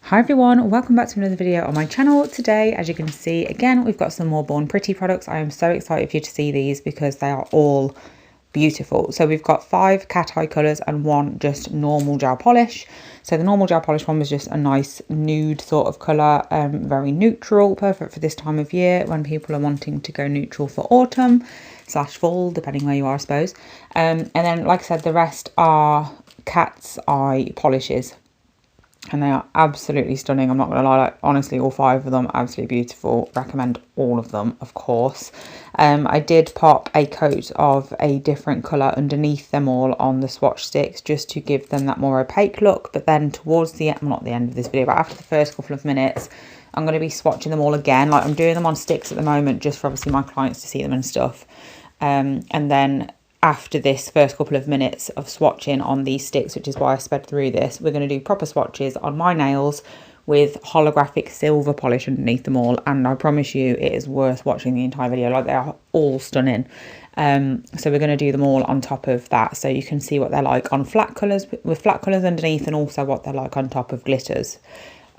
Hi everyone, welcome back to another video on my channel. Today, as you can see, again, we've got some more Bornpretty products. I am so excited for you to see these because they are all beautiful. So we've got 5 cat eye colours and 1 just normal gel polish. So the normal gel polish one was just a nice nude sort of colour, very neutral, perfect for this time of year when people are wanting to go neutral for autumn / fall, depending where you are, I suppose. And then, like I said, the rest are cat's eye polishes. And they are absolutely stunning. I'm not going to lie, like, honestly, all 5 of them are absolutely beautiful. Recommend all of them, of course. I did pop a coat of a different colour underneath them all on the swatch sticks just to give them that more opaque look. But then towards the end, well, not the end of this video, but after the first couple of minutes, I'm going to be swatching them all again. Like, I'm doing them on sticks at the moment just for obviously my clients to see them and stuff. And then after this first couple of minutes of swatching on these sticks, which is why I sped through this, we're going to do proper swatches on my nails with holographic silver polish underneath them all, and I promise you it is worth watching the entire video. Like, they are all stunning. So we're going to do them all on top of that, so you can see what they're like on flat colours, with flat colours underneath, and also what they're like on top of glitters.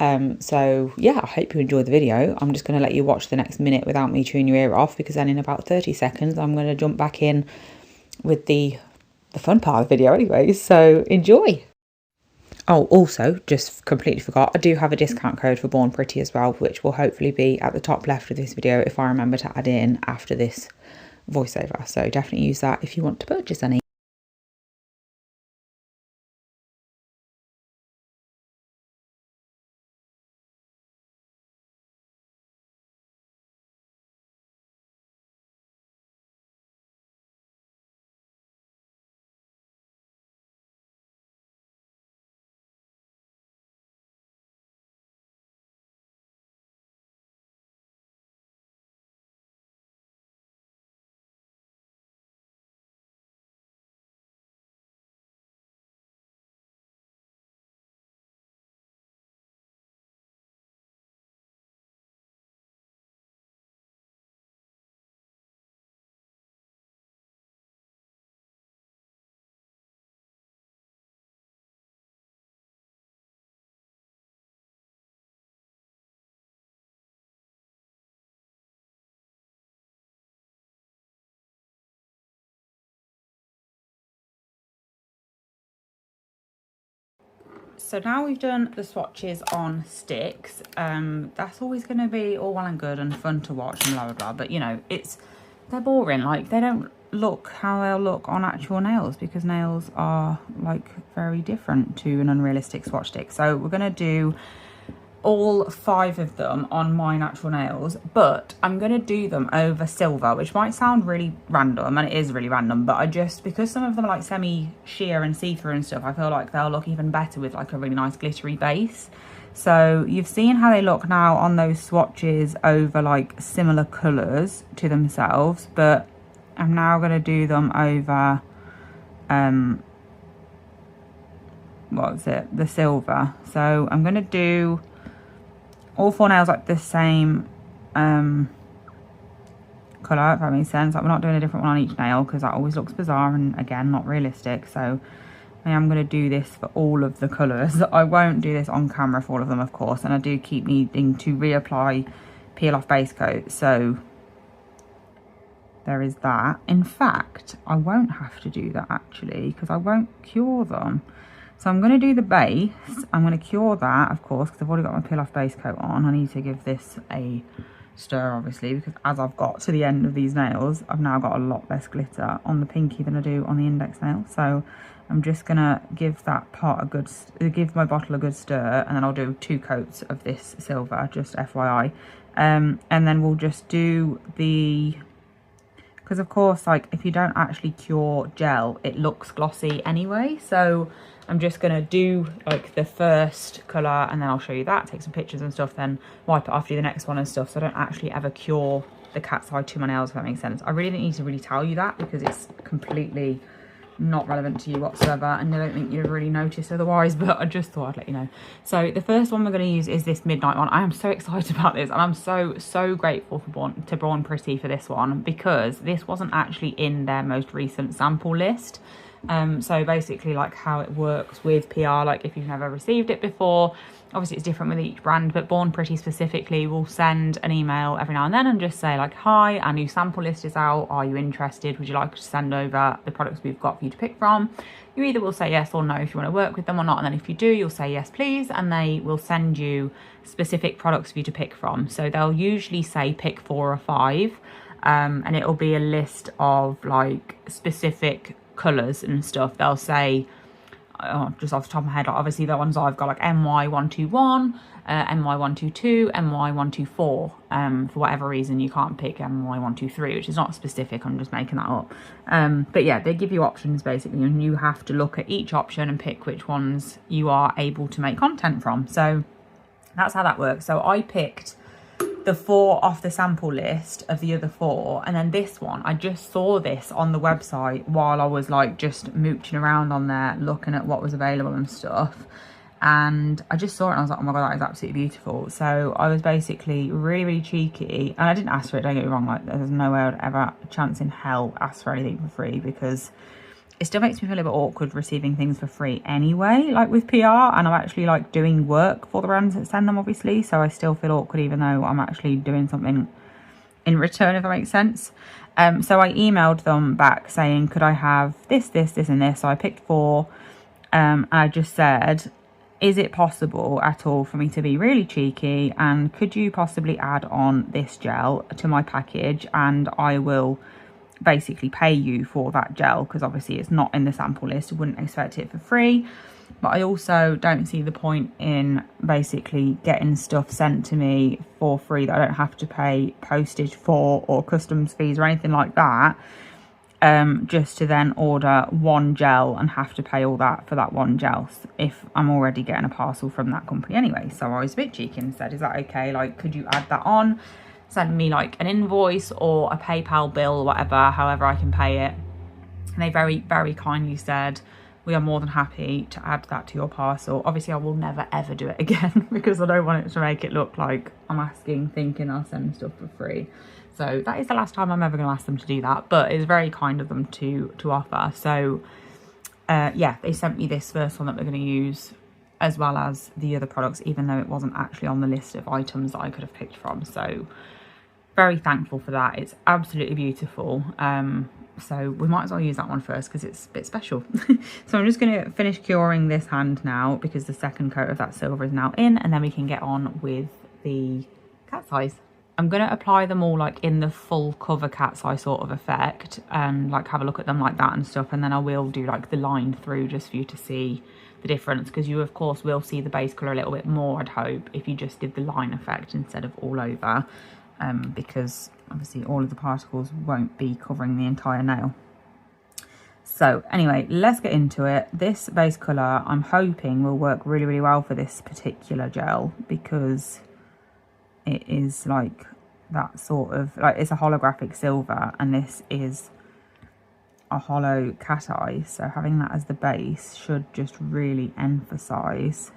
So yeah, I hope you enjoyed the video. I'm just going to let you watch the next minute without me chewing your ear off, because then in about 30 seconds I'm going to jump back in with the fun part of the video anyway, so enjoy. Oh, also, just completely forgot, I do have a discount code for Bornpretty as well, which will hopefully be at the top left of this video if I remember to add in after this voiceover, so definitely use that if you want to purchase any. So now we've done the swatches on sticks. That's always going to be all well and good and fun to watch and blah blah blah, but you know, they're boring. Like, they don't look how they'll look on actual nails, because nails are like very different to an unrealistic swatch stick. So we're going to do all 5 of them on my natural nails, but I'm going to do them over silver, which might sound really random, and it is really random, but because some of them are like semi sheer and see-through and stuff, I feel like they'll look even better with like a really nice glittery base. So you've seen how they look now on those swatches over like similar colours to themselves, but I'm now going to do them over the silver. So I'm going to do all 4 nails like the same colour, if that makes sense. Like, we're not doing a different one on each nail because that always looks bizarre and, again, not realistic. So I am going to do this for all of the colours. I won't do this on camera for all of them, of course, and I do keep needing to reapply peel off base coat, so there is that. In fact, I won't have to do that actually, because I won't cure them. So I'm going to do the base. I'm going to cure that, of course, because I've already got my peel off base coat on. I need to give this a stir, obviously, because as I've got to the end of these nails, I've now got a lot less glitter on the pinky than I do on the index nail. So I'm just going to give that part give my bottle a good stir, and then I'll do 2 coats of this silver, just FYI. And then we'll just do because of course, like, if you don't actually cure gel, it looks glossy anyway. So I'm just going to do like the first colour, and then I'll show you that, take some pictures and stuff, then wipe it off, do the next one and stuff. So I don't actually ever cure the cat's eye to my nails, if that makes sense. I really didn't need to really tell you that, because it's completely not relevant to you whatsoever, and I don't think you'd really notice otherwise, but I just thought I'd let you know. So the first one we're going to use is this midnight one. I am so excited about this, and I'm so grateful for Bornpretty for this one, because this wasn't actually in their most recent sample list. So basically like how it works with PR, like if you've never received it before, obviously it's different with each brand, but Bornpretty specifically will send an email every now and then and just say like, hi, our new sample list is out, are you interested, would you like to send over the products we've got for you to pick from? You either will say yes or no if you want to work with them or not, and then if you do, you'll say yes please, and they will send you specific products for you to pick from. So they'll usually say pick 4 or 5, and it'll be a list of like specific colours and stuff. They'll say, just off the top of my head, obviously the ones I've got like MY121, MY122, MY124. For whatever reason you can't pick MY123, which is not specific, I'm just making that up. But yeah, they give you options basically, and you have to look at each option and pick which ones you are able to make content from. So that's how that works. So I picked the 4 off the sample list of the other 4, and then this one, I just saw this on the website while I was like just mooching around on there looking at what was available and stuff, and I just saw it and I was like, oh my god, that is absolutely beautiful. So I was basically really cheeky, and I didn't ask for it, don't get me wrong, like there's no way I'd ever a chance in hell ask for anything for free, because it still makes me feel a bit awkward receiving things for free anyway, like with PR, and I'm actually like doing work for the brands that send them, obviously, so I still feel awkward even though I'm actually doing something in return, if that makes sense. So I emailed them back saying, could I have this and this? So I picked 4, and I just said, is it possible at all for me to be really cheeky, and could you possibly add on this gel to my package, and I will basically pay you for that gel, because obviously it's not in the sample list, I wouldn't expect it for free, but I also don't see the point in basically getting stuff sent to me for free that I don't have to pay postage for or customs fees or anything like that, just to then order one gel and have to pay all that for that one gel if I'm already getting a parcel from that company anyway. So I was a bit cheeky and said, is that okay, like could you add that on, send me like an invoice or a PayPal bill, whatever, however I can pay it. And they very kindly said, we are more than happy to add that to your parcel. Obviously I will never ever do it again because I don't want it to make it look like I'm asking thinking I'll send stuff for free. So that is the last time I'm ever going to ask them to do that, but it's very kind of them to offer. So yeah, they sent me this first one that we're going to use, as well as the other products, even though it wasn't actually on the list of items that I could have picked from. So very thankful for that. It's absolutely beautiful. So we might as well use that one first because it's a bit special. So I'm just going to finish curing this hand now because the second coat of that silver is now in, and then we can get on with the cat's eyes. I'm going to apply them all like in the full cover cat's eye sort of effect, and like have a look at them like that and stuff, and then I will do like the line through just for you to see the difference, because you of course will see the base colour a little bit more, I'd hope, if you just did the line effect instead of all over, because obviously all of the particles won't be covering the entire nail. So anyway, let's get into it. This base colour I'm hoping will work really well for this particular gel, because it is like that sort of, like, it's a holographic silver and this is a hollow cat eye, so having that as the base should just really emphasize,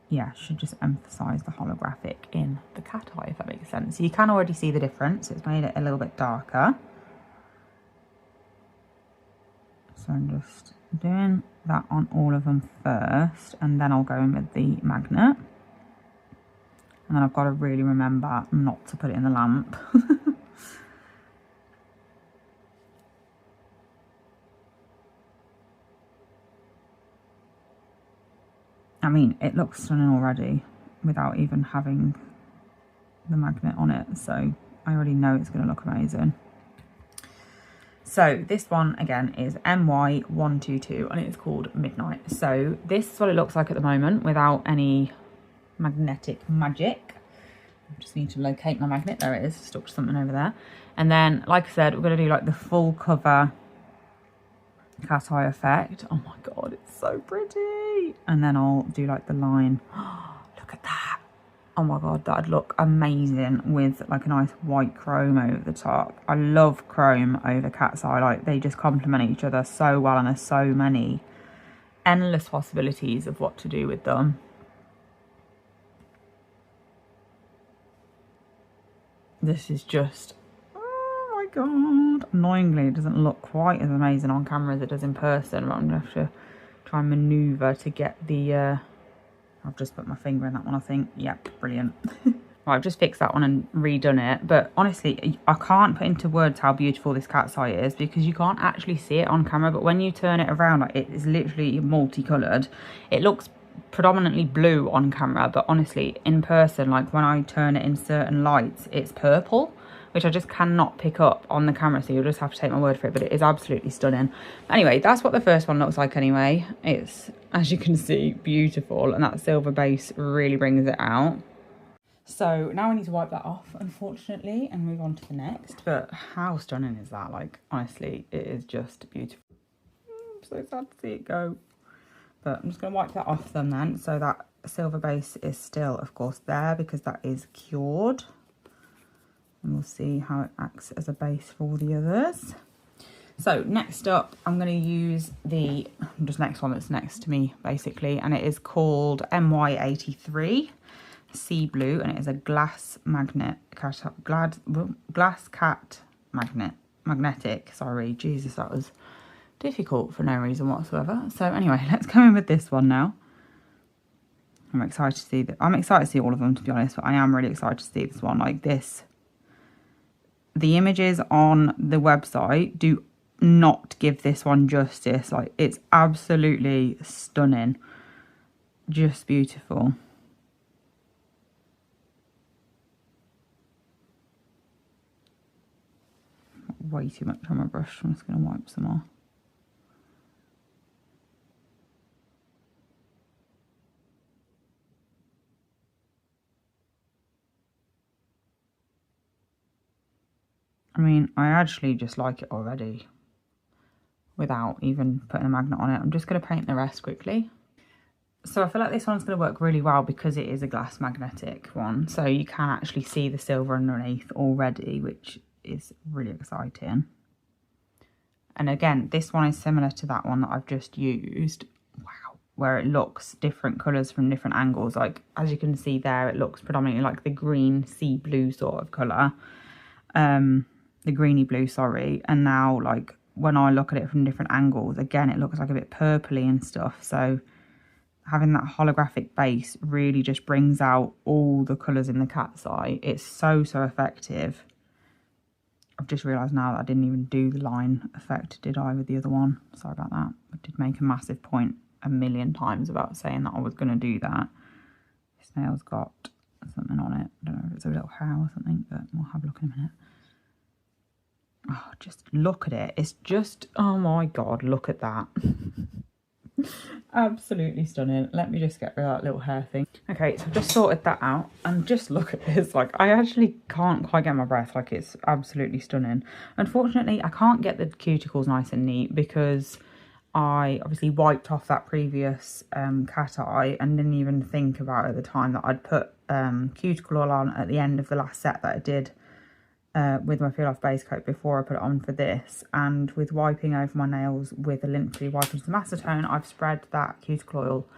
yeah, should just emphasize the holographic in the cat eye, if that makes sense. So you can already see the difference. It's made it a little bit darker. So I'm just doing that on all of them first, and then I'll go in with the magnet. And then I've got to really remember not to put it in the lamp. I mean, it looks stunning already without even having the magnet on it, so I already know it's going to look amazing. So this one again is MY122 and it's called Midnight. So this is what it looks like at the moment without any magnetic magic. I just need to locate my magnet. There it is, stuck to something over there. And then, like I said, we're going to do like the full cover cat eye effect. Oh my god, it's so pretty. And then I'll do like the line. Look at that. Oh my god, that'd look amazing with like a nice white chrome over the top. I love chrome over cat's eye. Like, they just complement each other so well, and there's so many endless possibilities of what to do with them. This is just, oh my god. Annoyingly, it doesn't look quite as amazing on camera as it does in person, but I'm going to have to try and manoeuvre to get the... I've just put my finger in that one, I think. Yep, brilliant. Right, I've just fixed that one and redone it. But honestly, I can't put into words how beautiful this cat's eye is because you can't actually see it on camera. But when you turn it around, like, it is literally multicoloured. It looks predominantly blue on camera, but honestly, in person, like when I turn it in certain lights, it's purple, which I just cannot pick up on the camera, so you'll just have to take my word for it, but it is absolutely stunning. Anyway, that's what the first one looks like anyway. It's, as you can see, beautiful, and that silver base really brings it out. So now I need to wipe that off, unfortunately, and move on to the next. But how stunning is that? Like, honestly, it is just beautiful. I'm so sad to see it go. But I'm just going to wipe that off them then. So that silver base is still, of course, there because that is cured. And we'll see how it acts as a base for all the others. So next up, I'm going to use the just next one that's next to me, basically. And it is called MY83 Sea Blue. And it is a glass cat magnetic. Sorry, Jesus, that was difficult for no reason whatsoever. So anyway, let's go in with this one now. I'm excited to see that. I'm excited to see all of them, to be honest, but I am really excited to see this one. Like this, the images on the website do not give this one justice. Like, it's absolutely stunning, just beautiful. Way too much on my brush. I'm just going to wipe some off. I mean, I actually just like it already without even putting a magnet on it. I'm just going to paint the rest quickly. So I feel like this one's going to work really well because it is a glass magnetic one. So you can actually see the silver underneath already, which is really exciting. And again, this one is similar to that one that I've just used. Wow. Where it looks different colours from different angles. Like, as you can see there, it looks predominantly like the green sea blue sort of colour. The greeny blue, sorry. And now, like, when I look at it from different angles, again, it looks like a bit purpley and stuff. So having that holographic base really just brings out all the colours in the cat's eye. It's so, so effective. I've just realised now that I didn't even do the line effect, did I, with the other one? Sorry about that. I did make a massive point a million times about saying that I was going to do that. This nail's got something on it. I don't know if it's a little hair or something, but we'll have a look in a minute. Oh, just look at it. It's just, oh my god, look at that. Absolutely stunning. Let me just get rid of that little hair thing. Okay, so I've just sorted that out, and just look at this. Like, I actually can't quite get my breath. Like, it's absolutely stunning. Unfortunately, I can't get the cuticles nice and neat because I obviously wiped off that previous cat eye and didn't even think about at the time that I'd put cuticle oil on at the end of the last set that I did with my Feel Off base coat before I put it on for this. And with wiping over my nails with a lint-free wipe and some acetone, I've spread that cuticle oil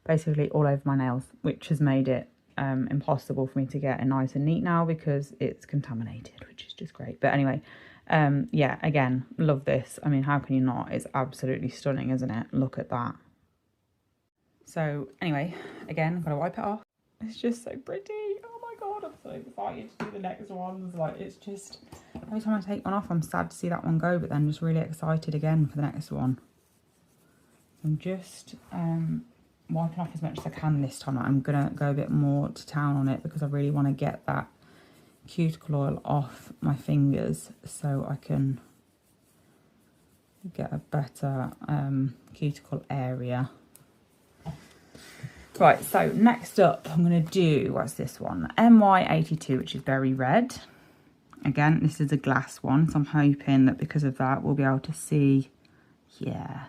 basically all over my nails, which has made it impossible for me to get it nice and neat now because it's contaminated, which is just great. But anyway, yeah, again, love this. I mean, how can you not? It's absolutely stunning, isn't it? Look at that. So anyway, again, I'm gonna wipe it off. It's just so pretty. Oh my god, I'm so excited to do the next ones. Like, it's just, every time I take one off, I'm sad to see that one go, but then just really excited again for the next one. I'm just wiping off as much as I can this time. I'm gonna go a bit more to town on it because I really want to get that cuticle oil off my fingers so I can get a better cuticle area. Right, so next up I'm going to do, what's this one? MY82, which is Berry Red. Again, this is a glass one, so I'm hoping that because of that we'll be able to see, yeah,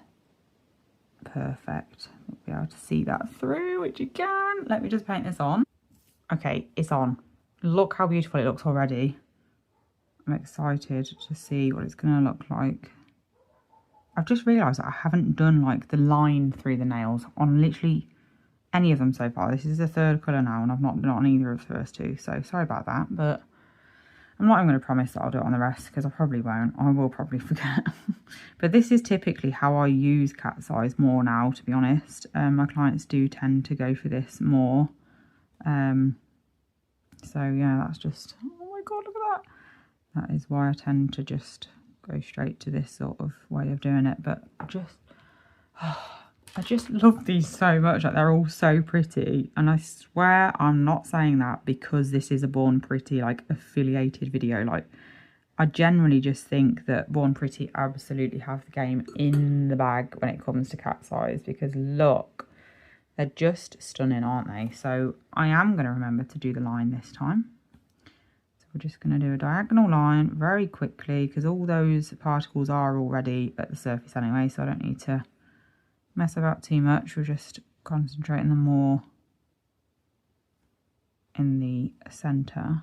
perfect. We'll be able to see that through, which you can. Let me just paint this on. Okay, it's on. Look how beautiful it looks already. I'm excited to see what it's going to look like. I've just realised that I haven't done like the line through the nails on literally any of them so far. This is the third colour now and I've not done it on either of the first two, so sorry about that. But I'm not even going to promise that I'll do it on the rest because I probably won't. I will probably forget. But this is typically how I use cat's eyes more now, to be honest. My clients do tend to go for this more. So yeah, that's just, oh my god, look at that. That is why I tend to just go straight to this sort of way of doing it. But I just love these so much. Like, they're all so pretty, and I swear I'm not saying that because this is a Bornpretty like affiliated video. Like, I generally just think that Bornpretty absolutely have the game in the bag when it comes to cat's eyes, because look, they're just stunning, aren't they? So I am going to remember to do the line this time. So we're just going to do a diagonal line very quickly, because all those particles are already at the surface anyway, so I don't need to mess about too much. We're just concentrating them more in the centre.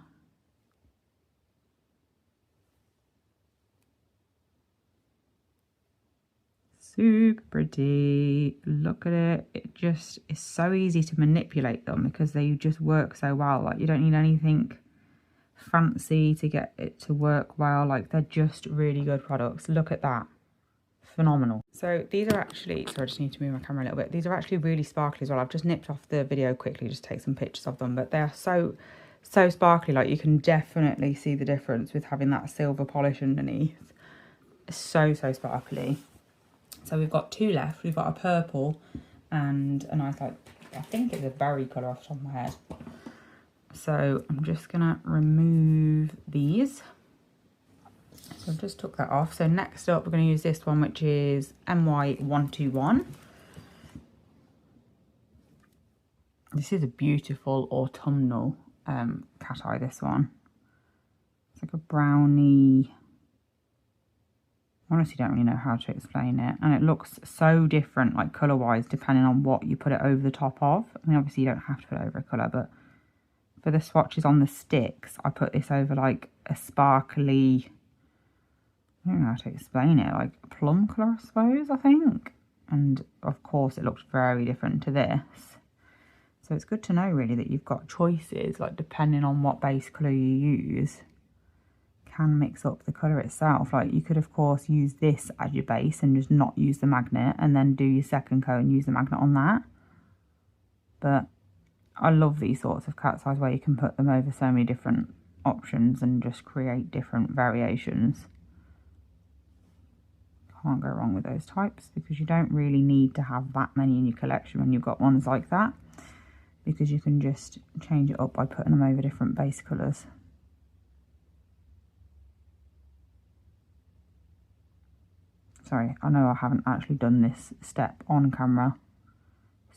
Super pretty. Look at it. It just is so easy to manipulate them because they just work so well. Like, you don't need anything fancy to get it to work well. Like, they're just really good products. Look at that. Phenomenal. So these are actually, sorry, I just need to move my camera a little bit. These are actually really sparkly as well. I've just nipped off the video quickly just to take some pictures of them, but they are so sparkly. Like, you can definitely see the difference with having that silver polish underneath. It's so sparkly. So we've got two left. We've got a purple and a nice, like, I think it's a berry colour off the top of my head. So I'm just gonna remove these. So I've just took that off. So next up, we're going to use this one, which is MY121. This is a beautiful autumnal cat eye, this one. It's like a brownie. I honestly don't really know how to explain it. And it looks so different, like colour-wise, depending on what you put it over the top of. I mean, obviously you don't have to put it over a colour, but for the swatches on the sticks, I put this over like a sparkly, I don't know how to explain it, like a plum colour, I suppose, I think. And of course it looks very different to this. So it's good to know really that you've got choices, like depending on what base colour you use, can mix up the colour itself. Like, you could of course use this as your base and just not use the magnet, and then do your second coat and use the magnet on that. But I love these sorts of cat's eyes where you can put them over so many different options and just create different variations. Can't go wrong with those types, because you don't really need to have that many in your collection when you've got ones like that, because you can just change it up by putting them over different base colours. Sorry, I know I haven't actually done this step on camera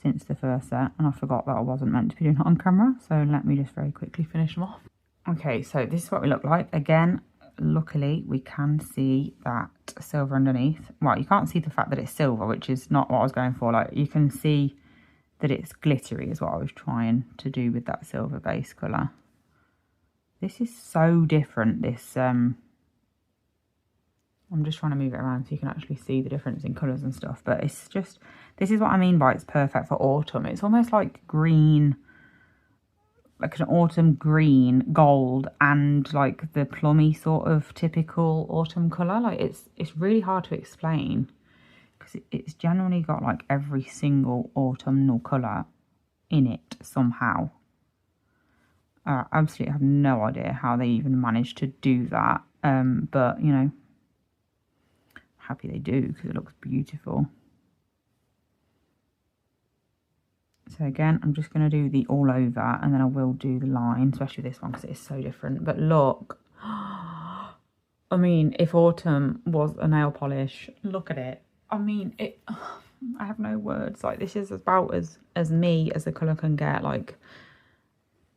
since the first set, and I forgot that I wasn't meant to be doing it on camera, so let me just very quickly finish them off. Okay, so this is what we look like. Again, luckily we can see that silver underneath. Well, you can't see the fact that it's silver, which is not what I was going for. Like, you can see that it's glittery is what I was trying to do with that silver base colour. This is so different, this I'm just trying to move it around so you can actually see the difference in colours and stuff. But it's just, this is what I mean by it's perfect for autumn. It's almost like green, like an autumn green, gold, and like the plummy sort of typical autumn colour. Like, it's really hard to explain, because it's generally got like every single autumnal colour in it somehow. I absolutely have no idea how they even managed to do that. But, you know, happy they do, because it looks beautiful. So again, I'm just going to do the all over, and then I will do the line, especially this one because it is so different. But look, I mean, if autumn was a nail polish, look at it. I mean, it, I have no words. Like, this is about as me as the colour can get. Like,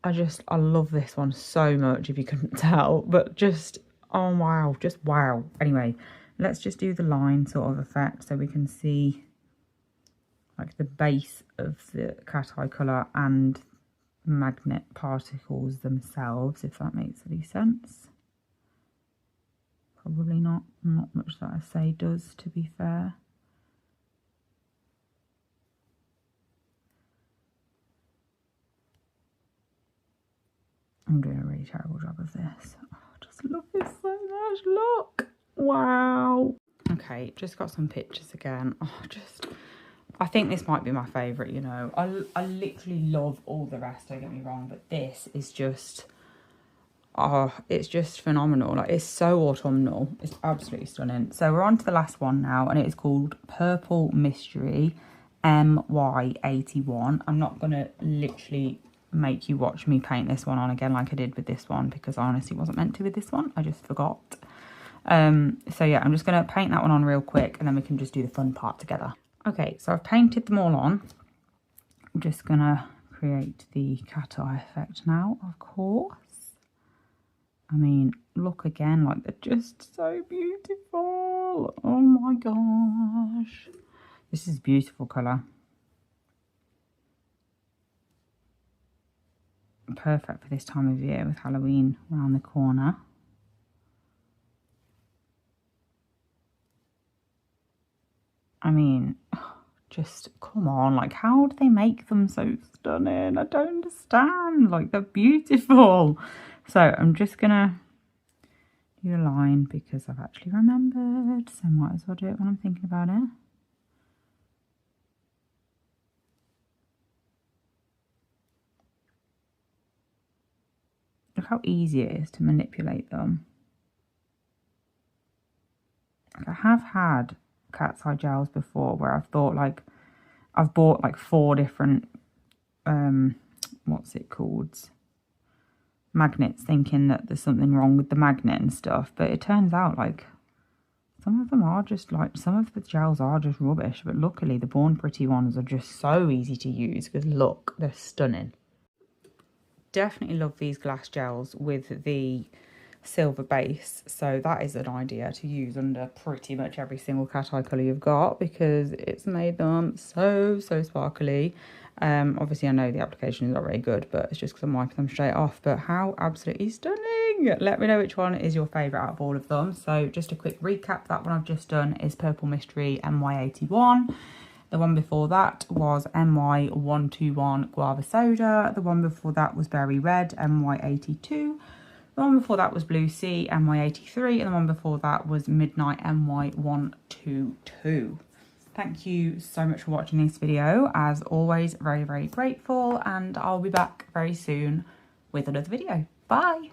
I love this one so much, if you couldn't tell. But just, oh wow, just wow. Anyway, let's just do the line sort of effect so we can see like the base of the cat eye colour and magnet particles themselves, if that makes any sense. Probably not much that I say does, to be fair. I'm doing a really terrible job of this. Oh, just gosh, look. Wow. Okay, just got some pictures again. Oh, I think this might be my favourite, you know. I literally love all the rest, don't get me wrong, but this is just, oh, it's just phenomenal. Like, it's so autumnal. It's absolutely stunning. So we're on to the last one now, and it is called Purple Mystery MY81. I'm not going to literally make you watch me paint this one on again like I did with this one, because I honestly wasn't meant to with this one. I just forgot. So yeah, I'm just going to paint that one on real quick, and then we can just do the fun part together. Okay, so I've painted them all on. I'm just going to create the cat eye effect now, of course. I mean, look again, like they're just so beautiful. Oh my gosh. This is a beautiful colour. Perfect for this time of year with Halloween around the corner. I mean, just come on, like, how do they make them so stunning? I don't understand. Like, they're beautiful. So I'm just gonna do a line because I've actually remembered, so might as well do it when I'm thinking about it. Look how easy it is to manipulate them. Like, I have had cat's eye gels before where I've thought, like, I've bought like 4 different what's it called, magnets, thinking that there's something wrong with the magnet and stuff, but it turns out like some of them are just like, some of the gels are just rubbish, but luckily the Bornpretty ones are just so easy to use because look, they're stunning. Definitely love these glass gels with the silver base, so that is an idea to use under pretty much every single cat eye colour you've got, because it's made them so sparkly. Obviously I know the application is not very good, but it's just because I'm wiping them straight off, but how absolutely stunning. Let me know which one is your favourite out of all of them. So just a quick recap, that one I've just done is Purple Mystery MY81. The one before that was MY121 Guava Soda. The one before that was Berry Red, MY82. The one before that was Blue Sea, MY83. And the one before that was Midnight, MY122. Thank you so much for watching this video. As always, very grateful. And I'll be back very soon with another video. Bye!